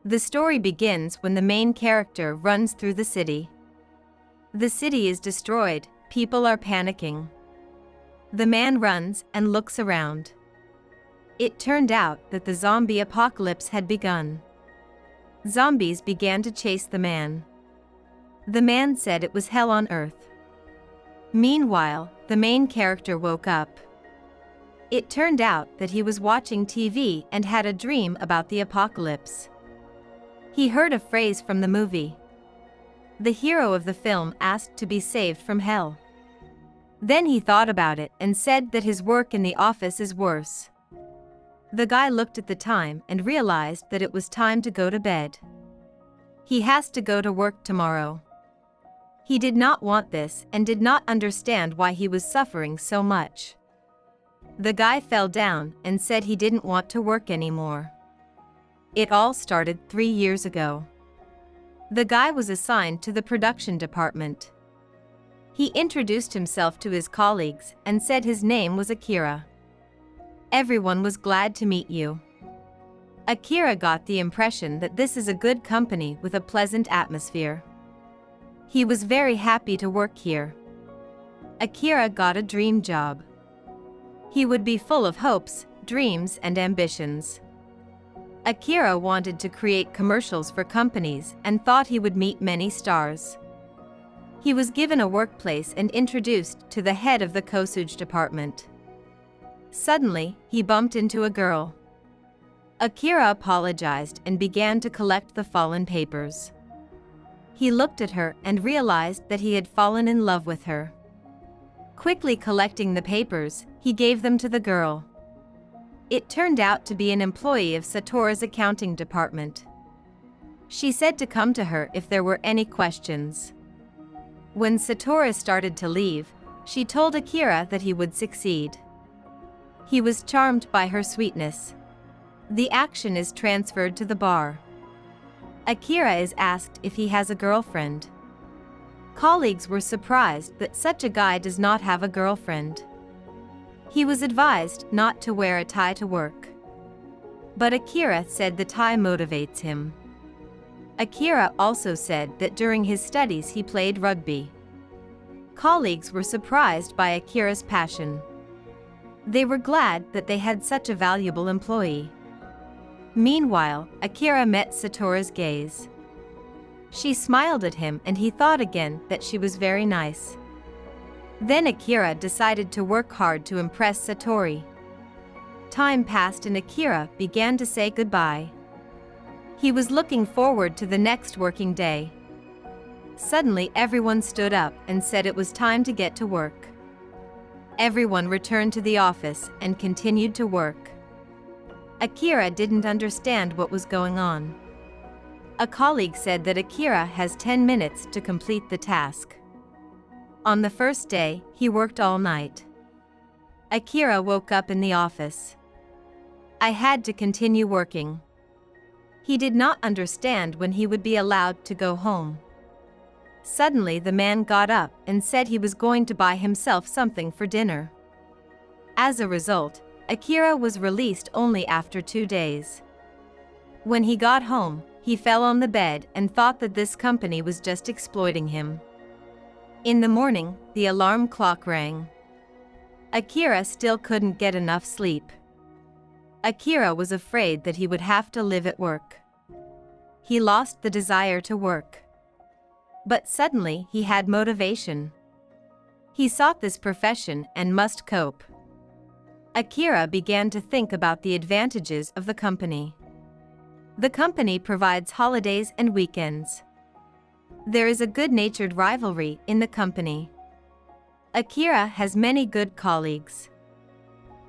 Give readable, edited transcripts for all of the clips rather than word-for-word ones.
The story begins when the main character runs through the city. The city is destroyed, people are panicking. The man runs and looks around. It turned out that the zombie apocalypse had begun. Zombies began to chase the man. The man said it was hell on earth. Meanwhile, the main character woke up. It turned out that he was watching TV and had a dream about the apocalypse. He heard a phrase from the movie. The hero of the film asked to be saved from hell. Then he thought about it and said that his work in the office is worse. The guy looked at the time and realized that it was time to go to bed. He has to go to work tomorrow. He did not want this and did not understand why he was suffering so much. The guy fell down and said he didn't want to work anymore. It all started 3 years ago. The guy was assigned to the production department. He introduced himself to his colleagues and said his name was Akira. Everyone was glad to meet you. Akira got the impression that this is a good company with a pleasant atmosphere. He was very happy to work here. Akira got a dream job. He would be full of hopes, dreams, and ambitions. Akira wanted to create commercials for companies and thought he would meet many stars. He was given a workplace and introduced to the head of the Kosuge department. Suddenly, he bumped into a girl. Akira apologized and began to collect the fallen papers. He looked at her and realized that he had fallen in love with her. Quickly collecting the papers, he gave them to the girl. It turned out to be an employee of Satoru's accounting department. She said to come to her if there were any questions. When Satoru started to leave, she told Akira that he would succeed. He was charmed by her sweetness. The action is transferred to the bar. Akira is asked if he has a girlfriend. Colleagues were surprised that such a guy does not have a girlfriend. He was advised not to wear a tie to work. But Akira said the tie motivates him. Akira also said that during his studies he played rugby. Colleagues were surprised by Akira's passion. They were glad that they had such a valuable employee. Meanwhile, Akira met Satoru's gaze. She smiled at him and he thought again that she was very nice. Then Akira decided to work hard to impress Satoru. Time passed and Akira began to say goodbye. He was looking forward to the next working day. Suddenly everyone stood up and said it was time to get to work. Everyone returned to the office and continued to work. Akira didn't understand what was going on. A colleague said that Akira has 10 minutes to complete the task. On the first day, he worked all night. Akira woke up in the office. I had to continue working. He did not understand when he would be allowed to go home. Suddenly the man got up and said he was going to buy himself something for dinner. As a result, Akira was released only after 2 days. When he got home, he fell on the bed and thought that this company was just exploiting him. In the morning, the alarm clock rang. Akira still couldn't get enough sleep. Akira was afraid that he would have to live at work. He lost the desire to work. But suddenly he had motivation. He sought this profession and must cope. Akira began to think about the advantages of the company. The company provides holidays and weekends. There is a good-natured rivalry in the company. Akira has many good colleagues.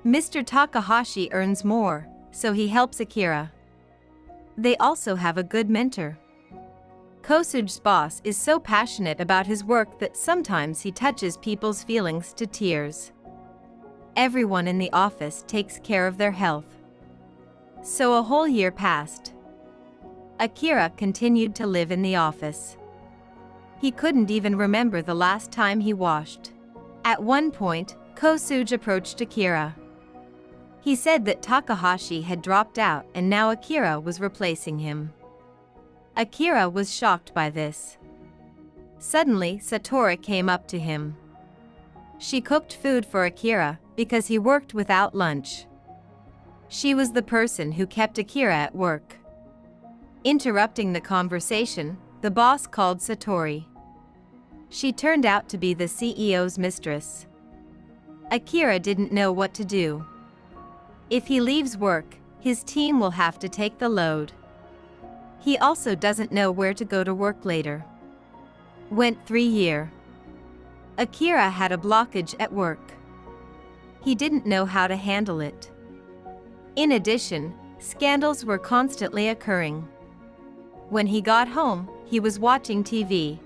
Mr. Takahashi earns more, so he helps Akira. They also have a good mentor. Kosuge's boss is so passionate about his work that sometimes he touches people's feelings to tears. Everyone in the office takes care of their health. So a whole year passed. Akira continued to live in the office. He couldn't even remember the last time he washed. At one point, Kosuge approached Akira. He said that Takahashi had dropped out and now Akira was replacing him. Akira was shocked by this. Suddenly, Satoru came up to him. She cooked food for Akira because he worked without lunch. She was the person who kept Akira at work. Interrupting the conversation, the boss called Satori. She turned out to be the CEO's mistress. Akira didn't know what to do. If he leaves work, his team will have to take the load. He also doesn't know where to go to work later. Went 3 years. Akira had a blockage at work. He didn't know how to handle it. In addition, scandals were constantly occurring. When he got home, he was watching TV.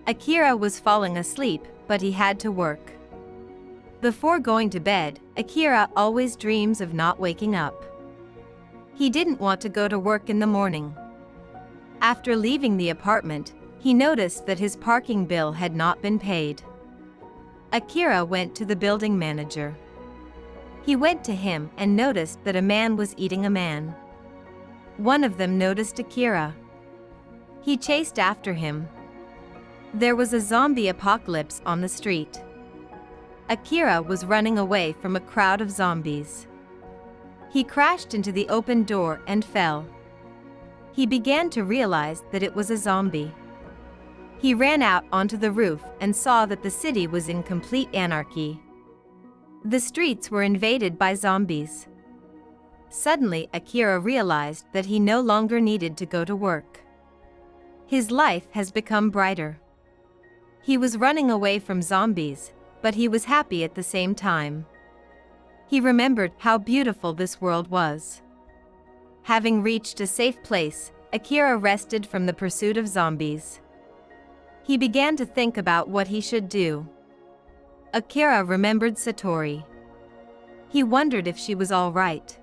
Akira was falling asleep, but he had to work. Before going to bed, Akira always dreams of not waking up. He didn't want to go to work in the morning. After leaving the apartment, he noticed that his parking bill had not been paid. Akira went to the building manager. He went to him and noticed that a man was eating a man. One of them noticed Akira. He chased after him. There was a zombie apocalypse on the street. Akira was running away from a crowd of zombies. He crashed into the open door and fell. He began to realize that it was a zombie. He ran out onto the roof and saw that the city was in complete anarchy. The streets were invaded by zombies. Suddenly, Akira realized that he no longer needed to go to work. His life has become brighter. He was running away from zombies, but he was happy at the same time. He remembered how beautiful this world was. Having reached a safe place, Akira rested from the pursuit of zombies. He began to think about what he should do. Akira remembered Satori. He wondered if she was all right.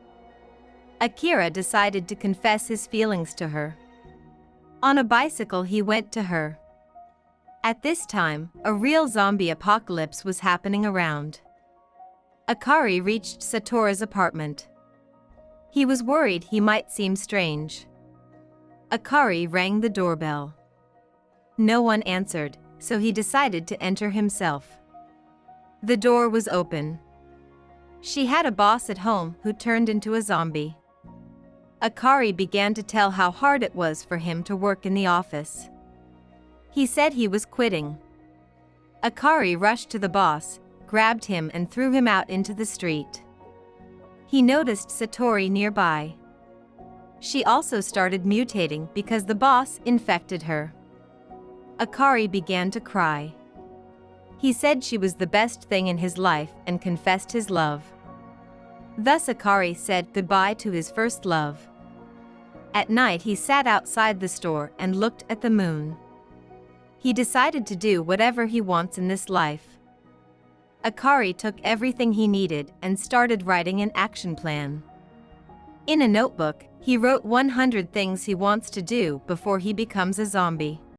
Akira decided to confess his feelings to her. On a bicycle, he went to her. At this time, a real zombie apocalypse was happening around. Akari reached Satoru's apartment. He was worried he might seem strange. Akari rang the doorbell. No one answered, so he decided to enter himself. The door was open. She had a boss at home who turned into a zombie. Akari began to tell how hard it was for him to work in the office. He said he was quitting. Akari rushed to the boss, grabbed him and threw him out into the street. He noticed Satori nearby. She also started mutating because the boss infected her. Akari began to cry. He said she was the best thing in his life and confessed his love. Thus Akari said goodbye to his first love. At night he sat outside the store and looked at the moon. He decided to do whatever he wants in this life. Akari took everything he needed and started writing an action plan. In a notebook, he wrote 100 things he wants to do before he becomes a zombie.